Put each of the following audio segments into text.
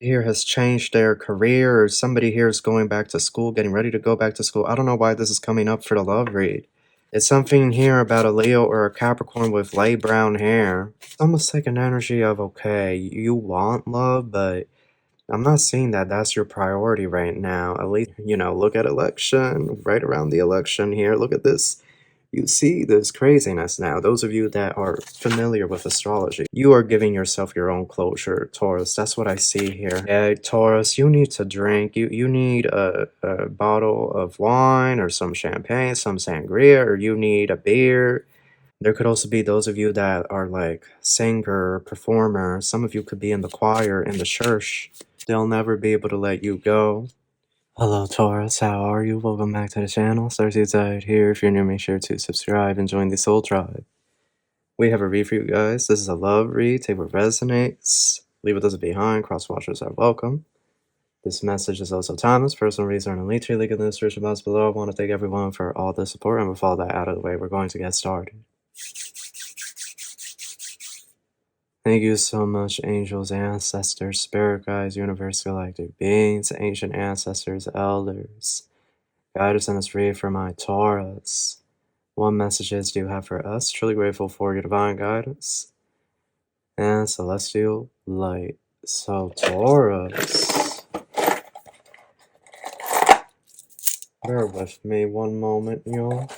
Here has changed their career, or somebody here is going back to school, getting ready to go back to school. I don't know why this is coming up for the love read. It's something here about a Leo or a Capricorn with light brown hair. It's almost like an energy of, okay, you want love, but I'm not seeing that that's your priority right now. At least, you know, look at election, right around the election here. Look at this. You see this craziness now. Those of you that are familiar with astrology, you are giving yourself your own closure, Taurus. That's what I see here. Yeah, Taurus, you need to drink. You need a bottle of wine or some champagne, some sangria, or you need a beer. There could also be those of you that are like singer, performer. Some of you could be in the choir, in the church. They'll never be able to let you go. Hello Taurus, how are you? Welcome back to the channel. Starseed Tarot here. If you're new, make sure to subscribe and join the Soul Tribe. We have a read for you guys. This is a love read. Take what resonates. Leave what doesn't behind. Cross watchers are welcome. This message is also timeless. Personal reason and LINKTREE link in the description box below. I want to thank everyone for all the support, and with all that out of the way, we're going to get started. Thank you so much, angels, ancestors, spirit guides, universe, galactic beings, ancient ancestors, elders. Guide us in this read for my Taurus. What messages do you have for us? Truly grateful for your divine guidance and celestial light. So, Taurus, bear with me one moment, y'all.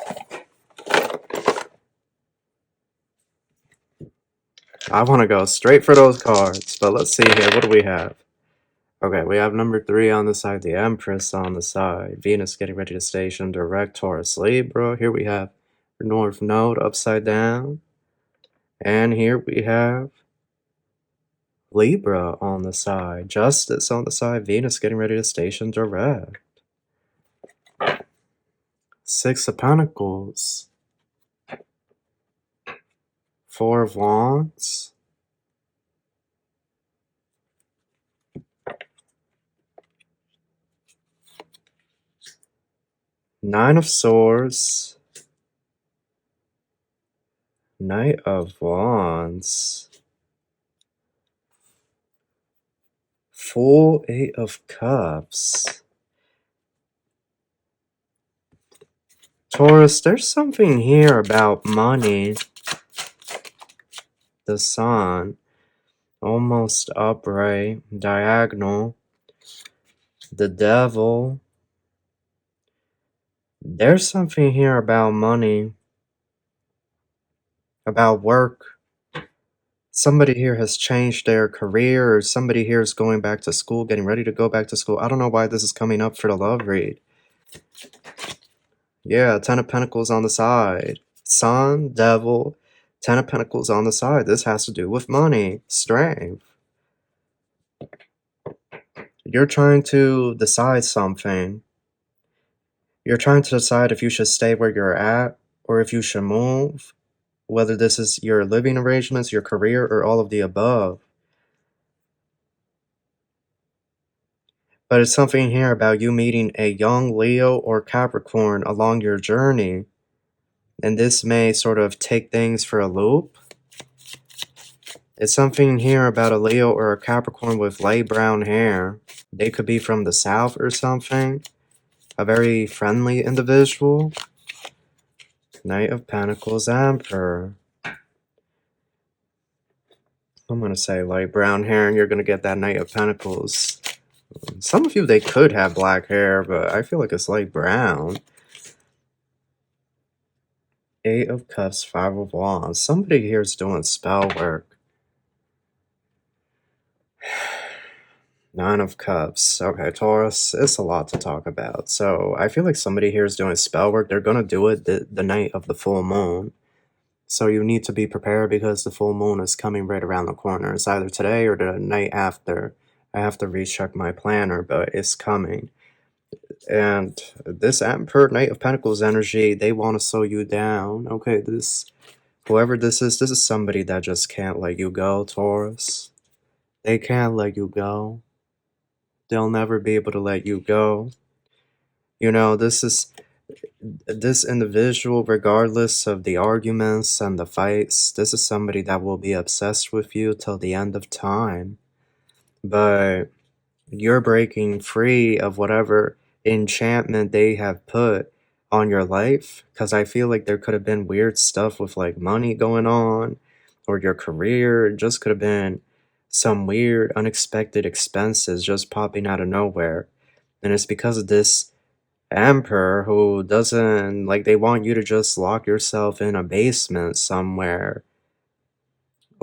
I want to go straight for those cards, but let's see here. What do we have? Okay, we have number 3 on the side, the Empress on the side, Venus getting ready to station direct, Taurus, Libra. Here we have North Node upside down. And here we have Libra on the side, Justice on the side, Venus getting ready to station direct. 6 of Pentacles. 4 of Wands. Nine of Swords. Knight of Wands. Full 8 of Cups. Taurus, there's something here about money. The Sun. Almost upright. Diagonal. The Devil. There's something here about money. About work. Somebody here has changed their career, or somebody here is going back to school, getting ready to go back to school. I don't know why this is coming up for the love read. Yeah, 10 of Pentacles on the side. Sun, Devil, 10 of Pentacles on the side. This has to do with money, strength. You're trying to decide something. You're trying to decide if you should stay where you're at or if you should move. Whether this is your living arrangements, your career, or all of the above. But it's something here about you meeting a young Leo or Capricorn along your journey. And this may sort of take things for a loop. It's something here about a Leo or a Capricorn with light brown hair. They could be from the south or something. A very friendly individual. Knight of Pentacles, Emperor. I'm going to say light brown hair, and you're going to get that Knight of Pentacles. Some of you, they could have black hair, but I feel like it's light brown. 8 of Cups, 5 of Wands. Somebody here is doing spell work. 9 of Cups. Okay, Taurus, it's a lot to talk about. So I feel like somebody here is doing spell work. They're going to do it the night of the full moon. So you need to be prepared because the full moon is coming right around the corner. It's either today or the night after. I have to recheck my planner, but it's coming. And this Emperor, Knight of Pentacles energy, they want to slow you down. Okay, whoever this is somebody that just can't let you go, Taurus. They can't let you go. They'll never be able to let you go. You know, this individual, regardless of the arguments and the fights, this is somebody that will be obsessed with you till the end of time. But You're breaking free of whatever enchantment they have put on your life, because I feel like there could have been weird stuff with like money going on or your career. It just could have been some weird unexpected expenses just popping out of nowhere, and it's because of this emperor who doesn't like, they want you to just lock yourself in a basement somewhere.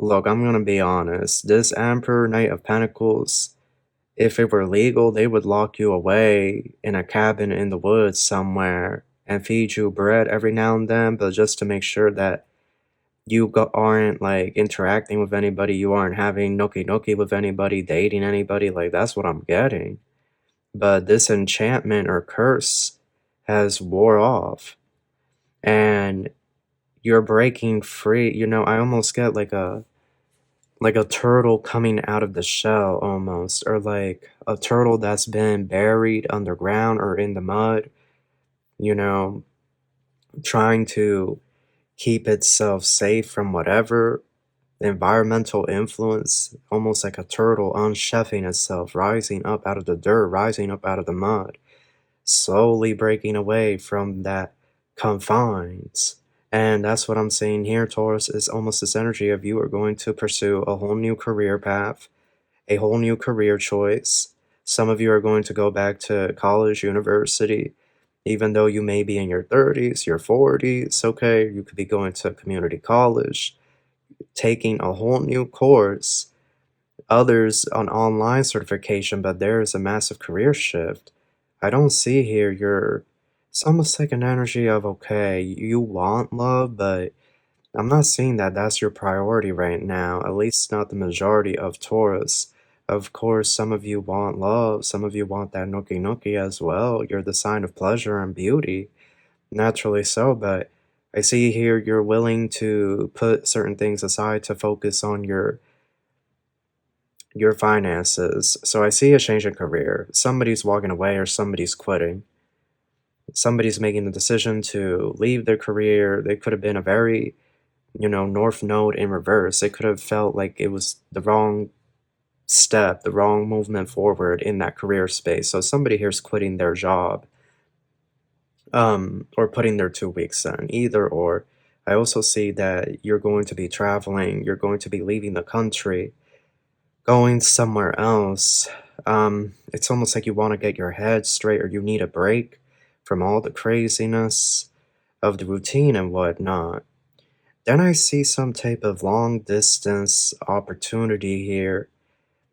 Look, I'm gonna be honest, this emperor knight of pentacles, if it were legal, they would lock you away in a cabin in the woods somewhere and feed you bread every now and then, but just to make sure that you aren't like interacting with anybody, you aren't having nookie nookie with anybody, dating anybody. Like, that's what I'm getting. But this enchantment or curse has wore off, and you're breaking free. You know, I almost get like a turtle coming out of the shell almost, or like a turtle that's been buried underground or in the mud, you know, trying to keep itself safe from whatever environmental influence, almost like a turtle unchefing itself, rising up out of the dirt, rising up out of the mud, slowly breaking away from that confines. And that's what I'm seeing here, Taurus, is almost this energy of you are going to pursue a whole new career path, a whole new career choice. Some of you are going to go back to college, university, even though you may be in your 30s, your 40s, okay? You could be going to community college, taking a whole new course, others an online certification, but there is a massive career shift. I don't see here it's almost like an energy of, okay, you want love, but I'm not seeing that that's your priority right now, at least not the majority of Taurus. Of course, some of you want love, some of you want that nookie nookie as well. You're the sign of pleasure and beauty, naturally so, but I see here you're willing to put certain things aside to focus on your finances. So I see a change in career. Somebody's walking away or somebody's quitting. Somebody's making the decision to leave their career. They could have been a very, North Node in reverse. It could have felt like it was the wrong step, the wrong movement forward in that career space. So somebody here's quitting their job, or putting their 2 weeks in, either or. I also see that you're going to be traveling, you're going to be leaving the country, going somewhere else. It's almost like you want to get your head straight, or you need a break from all the craziness of the routine and whatnot. Then I see some type of long distance opportunity here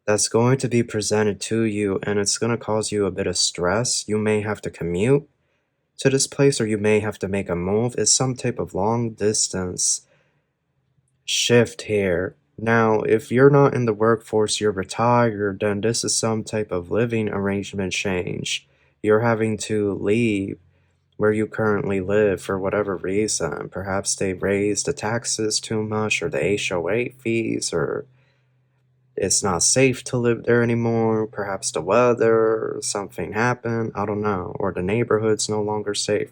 that's going to be presented to you, and it's going to cause you a bit of stress. You may have to commute to this place, or you may have to make a move. It's some type of long distance shift here. Now, if you're not in the workforce, you're retired, then this is some type of living arrangement change. You're having to leave where you currently live for whatever reason. Perhaps they raised the taxes too much, or the HOA fees, or it's not safe to live there anymore. Perhaps the weather, something happened, I don't know, or the neighborhood's no longer safe.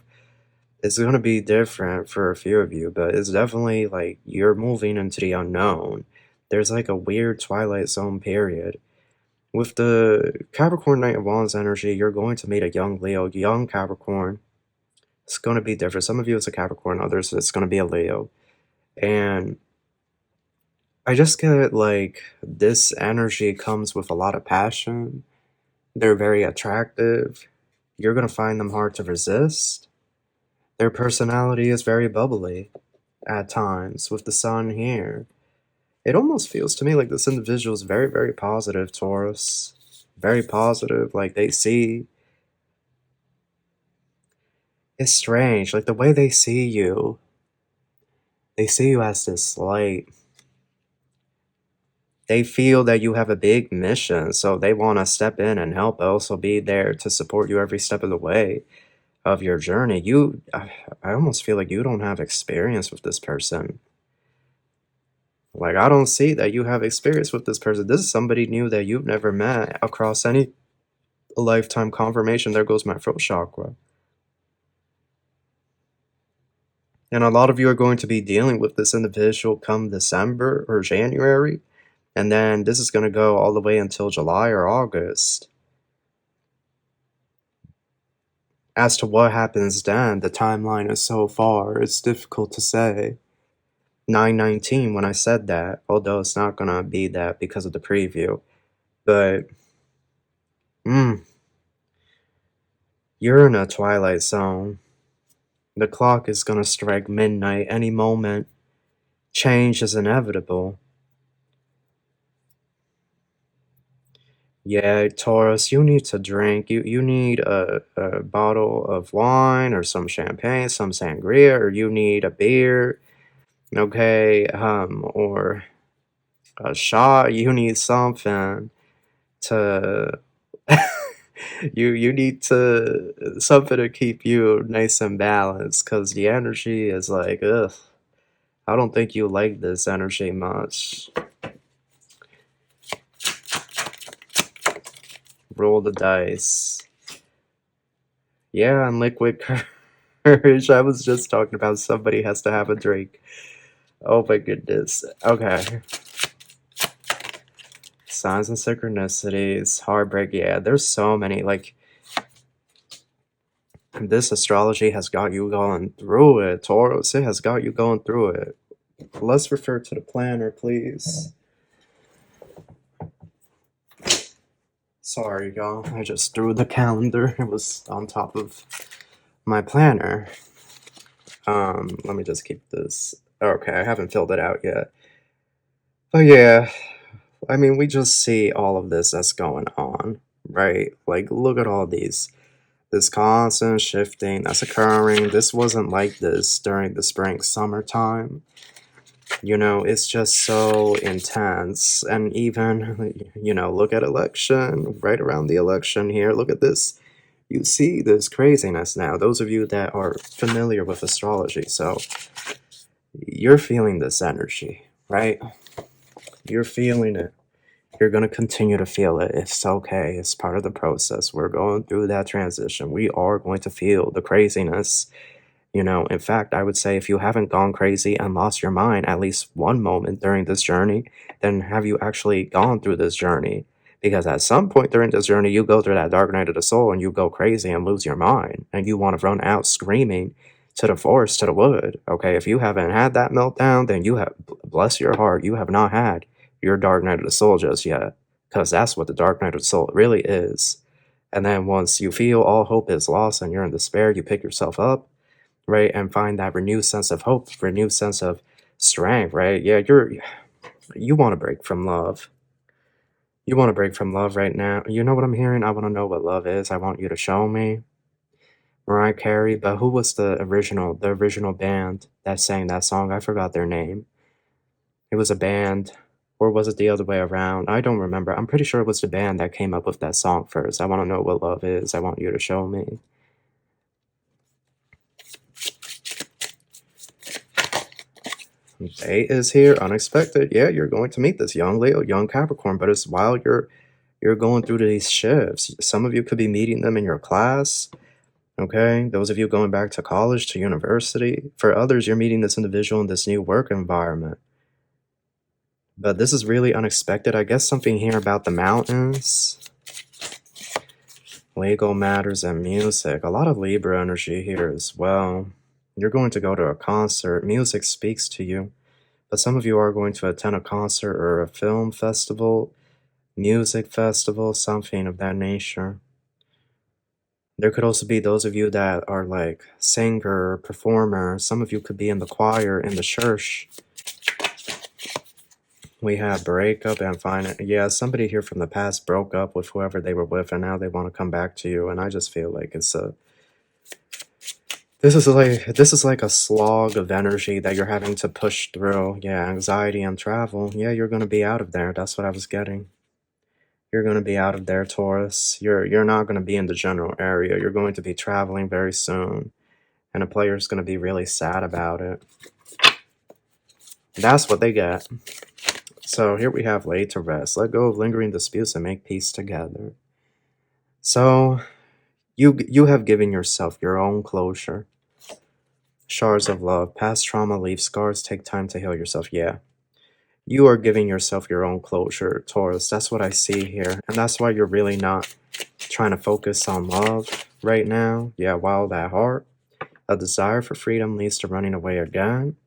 It's going to be different for a few of you, but it's definitely like you're moving into the unknown. There's like a weird Twilight Zone period. With the Capricorn Knight of Wands energy, you're going to meet a young Leo, young Capricorn. It's going to be different. Some of you it's a Capricorn, others it's going to be a Leo. And I just get like this energy comes with a lot of passion. They're very attractive. You're going to find them hard to resist. Their personality is very bubbly at times with the sun here. It almost feels to me like this individual is very, very positive, Taurus. Very positive. Like they see. It's strange. Like the way they see you as this light. They feel that you have a big mission, so they want to step in and help, also be there to support you every step of the way of your journey. I almost feel like you don't have experience with this person. Like, I don't see that you have experience with this person. This is somebody new that you've never met across any lifetime confirmation. There goes my throat chakra. And a lot of you are going to be dealing with this individual come December or January. And then this is going to go all the way until July or August. As to what happens then, the timeline is so far, it's difficult to say. 9/19 when I said that, although it's not gonna be that because of the preview. But, you're in a twilight zone. The clock is gonna strike midnight any moment. Change is inevitable. Yeah, Taurus, you need to drink. You need a bottle of wine or some champagne, some sangria, or you need a beer, okay? Or a shot. You need something to you need to something to keep you nice and balanced, because the energy is like, ugh. I don't think you like this energy much. Roll the dice. Yeah, and liquid courage. I was just talking about somebody has to have a drink. Oh my goodness. Okay. Signs and synchronicities. Heartbreak. Yeah, there's so many. Like, this astrology has got you going through it, Taurus. It has got you going through it. Let's refer to the planner, please. Sorry, y'all. I just threw the calendar. It was on top of my planner. Let me just keep this. Okay, I haven't filled it out yet. But yeah, I mean, we just see all of this that's going on, right? Like, look at all these. This constant shifting that's occurring. This wasn't like this during the spring, summertime. You know, it's just so intense. And even, you know, look at election, right around the election here. Look at this. You see this craziness now. Those of you that are familiar with astrology, so you're feeling this energy, right? You're feeling it. You're going to continue to feel it. It's okay. It's part of the process. We're going through that transition. We are going to feel the craziness. You know, in fact, I would say if you haven't gone crazy and lost your mind at least one moment during this journey, then have you actually gone through this journey? Because at some point during this journey, you go through that dark night of the soul and you go crazy and lose your mind. And you want to run out screaming to the forest, to the wood. Okay, if you haven't had that meltdown, then you have, bless your heart, you have not had your dark night of the soul just yet. Because that's what the dark night of the soul really is. And then once you feel all hope is lost and you're in despair, you pick yourself up, right, and find that renewed sense of hope, renewed sense of strength, right? Yeah, you want to break from love. You want to break from love right now. You know what I'm hearing? I want to know what love is. I want you to show me. Mariah Carey, but who was the original band that sang that song? I forgot their name. It was a band, or was it the other way around? I don't remember. I'm pretty sure it was the band that came up with that song first. I want to know what love is. I want you to show me. Day is here, unexpected. Yeah, you're going to meet this young Leo, young Capricorn, but it's while you're going through these shifts. Some of you could be meeting them in your class, okay? Those of you going back to college, to university. For others, you're meeting this individual in this new work environment. But this is really unexpected. I guess something here about the mountains, legal matters, and music. A lot of Libra energy here as well. You're going to go to a concert. Music speaks to you. But some of you are going to attend a concert or a film festival, music festival, something of that nature. There could also be those of you that are like singer, performer. Some of you could be in the choir, in the church. We have breakup and find. Yeah, somebody here from the past broke up with whoever they were with, and now they want to come back to you. And I just feel like it's a. This is like a slog of energy that you're having to push through. Yeah, anxiety and travel. Yeah, you're gonna be out of there. That's what I was getting. You're gonna be out of there, Taurus. You're not gonna be in the general area. You're going to be traveling very soon, and a player's gonna be really sad about it. That's what they get. So here we have laid to rest. Let go of lingering disputes and make peace together. So you have given yourself your own closure. Shards of love. Past trauma leaves scars. Take time to heal yourself. Yeah. You are giving yourself your own closure, Taurus. That's what I see here. And that's why you're really not trying to focus on love right now. Yeah, wild at heart. A desire for freedom leads to running away again.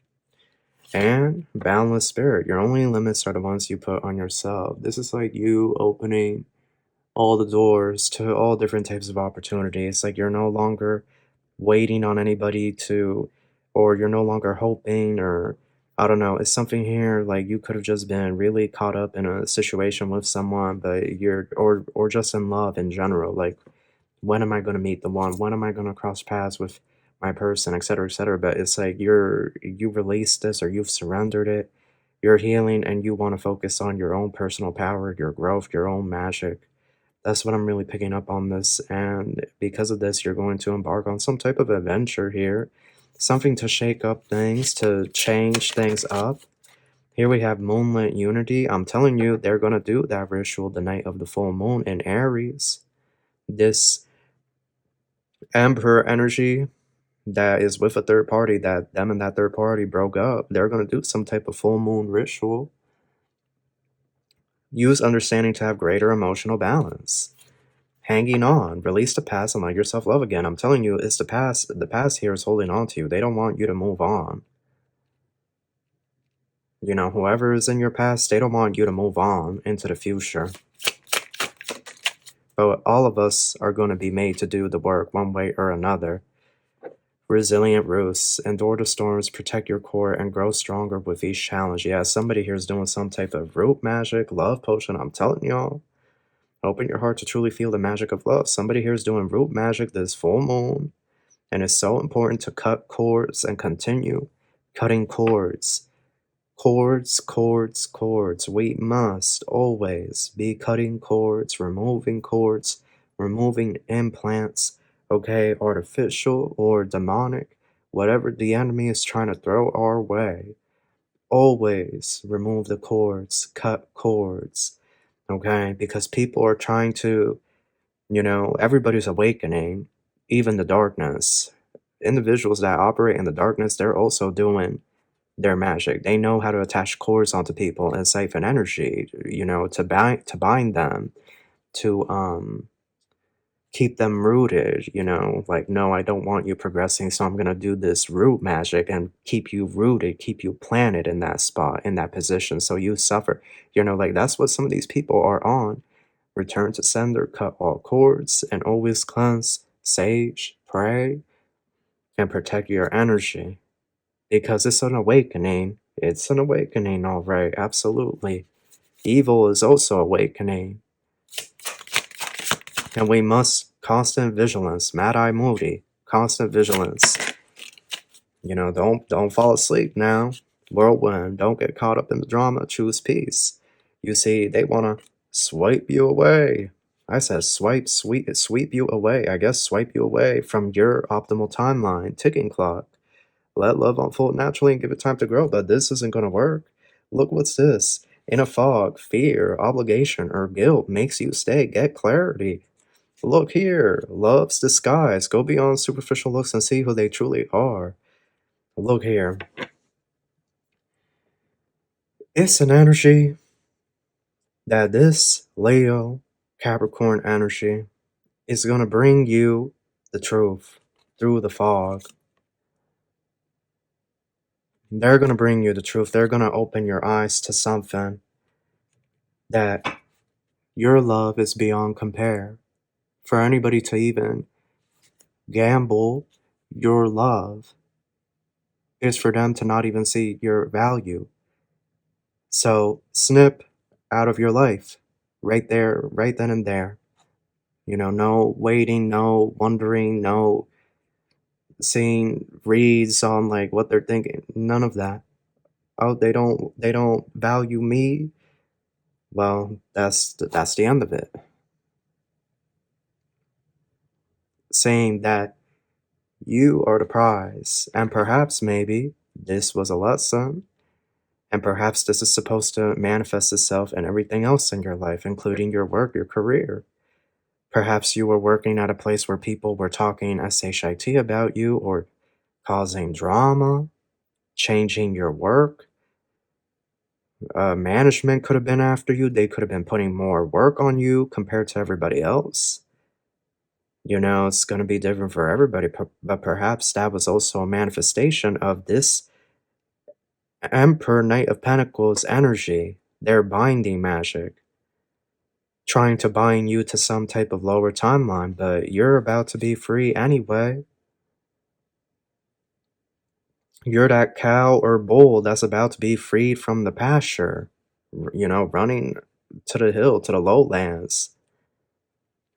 And boundless spirit. Your only limits are the ones you put on yourself. This is like you opening all the doors to all different types of opportunities. Like you're no longer waiting on anybody to, or you're no longer hoping, or I don't know, it's something here like you could have just been really caught up in a situation with someone, but you're, or just in love in general. Like, when am I going to meet the one? When am I going to cross paths with my person, etc., etc.? But it's like you released this, or you've surrendered it. You're healing, and you want to focus on your own personal power, your growth, your own magic. That's what I'm really picking up on this. And because of this, you're going to embark on some type of adventure here. Something to shake up things, to change things up. Here we have Moonlit Unity. I'm telling you, they're going to do that ritual the night of the full moon in Aries. This Emperor energy that is with a third party, that them and that third party broke up, they're going to do some type of full moon ritual. Use understanding to have greater emotional balance. Hanging on, release the past and let yourself love again. I'm telling you, it's the past. The past here is holding on to you. They don't want you to move on. You know, whoever is in your past, they don't want you to move on into the future. But all of us are going to be made to do the work one way or another. Resilient roots. Endure the storms, protect your core, and grow stronger with each challenge. Yeah, somebody here is doing some type of root magic, love potion. I'm telling y'all. Open your heart to truly feel the magic of love. Somebody here is doing root magic this full moon. And it's so important to cut cords and continue cutting cords. Cords, cords, cords. We must always be cutting cords, removing implants, okay, artificial or demonic, whatever the enemy is trying to throw our way. Always remove the cords, cut cords, okay, because people are trying to, you know, everybody's awakening, even the darkness. Individuals that operate in the darkness, they're also doing their magic. They know how to attach cords onto people and siphon energy, you know, to bind them, to keep them rooted, you know, like, no, I don't want you progressing, so I'm gonna do this root magic and keep you rooted, keep you planted in that spot, in that position, so you suffer. You know, like, that's what some of these people are on. Return to sender, cut all cords, and always cleanse, sage, pray, and protect your energy. Because it's an awakening. It's an awakening, all right, absolutely. Evil is also awakening. And we must constant vigilance. Mad Eye Moody, constant vigilance. You know, don't fall asleep now. Whirlwind, don't get caught up in the drama. Choose peace. You see, they want to swipe you away. I said swipe you away. I guess swipe you away from your optimal timeline, ticking clock. Let love unfold naturally and give it time to grow, but this isn't going to work. Look, what's this? In a fog, fear, obligation, or guilt makes you stay. Get clarity. Look here. Love's disguise. Go beyond superficial looks and see who they truly are. Look here. It's an energy that this Leo Capricorn energy is going to bring you the truth through the fog. They're going to bring you the truth. They're going to open your eyes to something that your love is beyond compare. For anybody to even gamble your love is for them to not even see your value. So snip out of your life right there, right then and there. You know, no waiting, no wondering, no seeing reads on like what they're thinking. None of that. Oh, they don't value me. Well, that's the end of it. Saying that you are the prize, and perhaps maybe this was a lesson, and perhaps this is supposed to manifest itself in everything else in your life, including your work, your career. Perhaps you were working at a place where people were talking shit about you, or causing drama, changing your work. Management could have been after you. They could have been putting more work on you compared to everybody else. You know, it's going to be different for everybody, but perhaps that was also a manifestation of this Emperor Knight of Pentacles energy, their binding magic, trying to bind you to some type of lower timeline, but you're about to be free anyway. You're that cow or bull that's about to be freed from the pasture, you know, running to the hill, to the lowlands.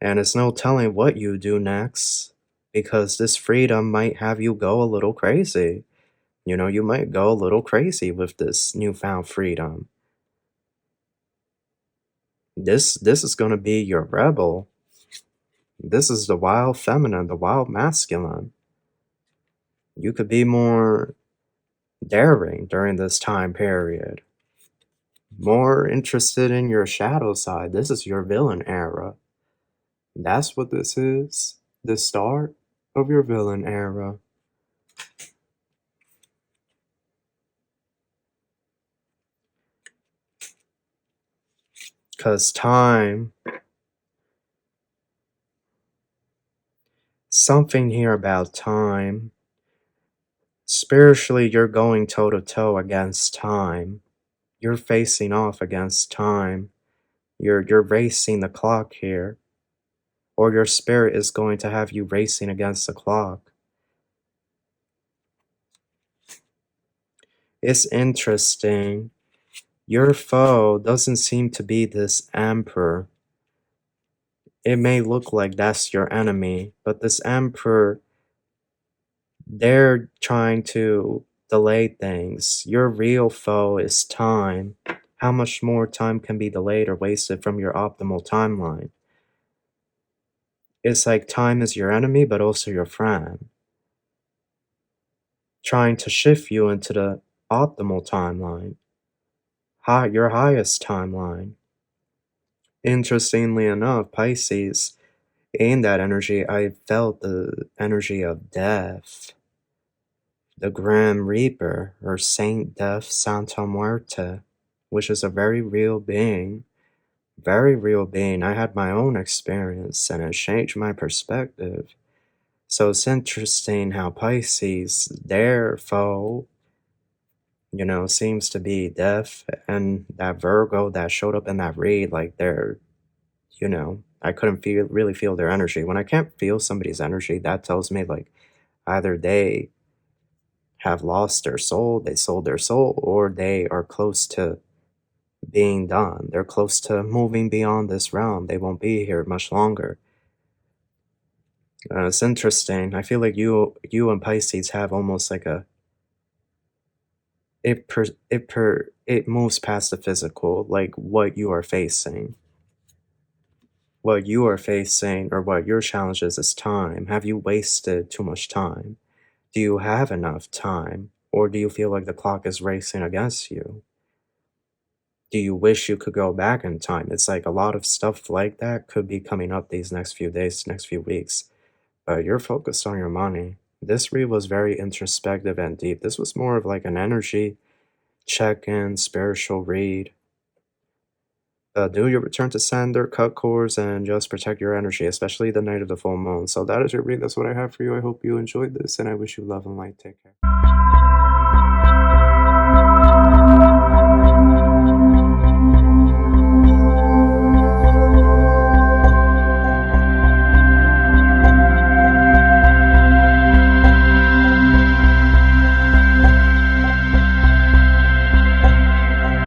And it's no telling what you do next, because this freedom might have you go a little crazy. You know, you might go a little crazy with this newfound freedom. This is going to be your rebel. This is the wild feminine, the wild masculine. You could be more daring during this time period. More interested in your shadow side. This is your villain era. That's what this is. The start of your villain era. Because time, something here about time. Spiritually, you're going toe to toe against time. You're facing off against time. You're racing the clock here. Or your spirit is going to have you racing against the clock. It's interesting. Your foe doesn't seem to be this emperor. It may look like that's your enemy, but this emperor, they're trying to delay things. Your real foe is time. How much more time can be delayed or wasted from your optimal timeline? It's like time is your enemy, but also your friend. Trying to shift you into the optimal timeline. Your highest timeline. Interestingly enough, Pisces, in that energy, I felt the energy of death. The Grim Reaper, or Saint Death Santa Muerte, which is a very real being. Very real being. I had my own experience, and it changed my perspective. So it's interesting how Pisces, their foe, you know, seems to be death, and that Virgo that showed up in that read, like they're, you know, I couldn't really feel their energy. When I can't feel somebody's energy, that tells me like either they have lost their soul, they sold their soul, or they are close to being done. They're close to moving beyond this realm. They won't be here much longer. It's interesting. I feel like you and Pisces have almost like a it moves past the physical, like what you are facing. What you are facing, or what your challenge is time. Have you wasted too much time? Do you have enough time? Or do you feel like the clock is racing against you? Do you wish you could go back in time? It's like a lot of stuff like that could be coming up these next few days, next few weeks. But you're focused on your money. This read was very introspective and deep. This was more of like an energy check-in, spiritual read. Do your return to sender, cut cords, and just protect your energy, especially the night of the full moon. So that is your read. That's what I have for you. I hope you enjoyed this, and I wish you love and light. Take care.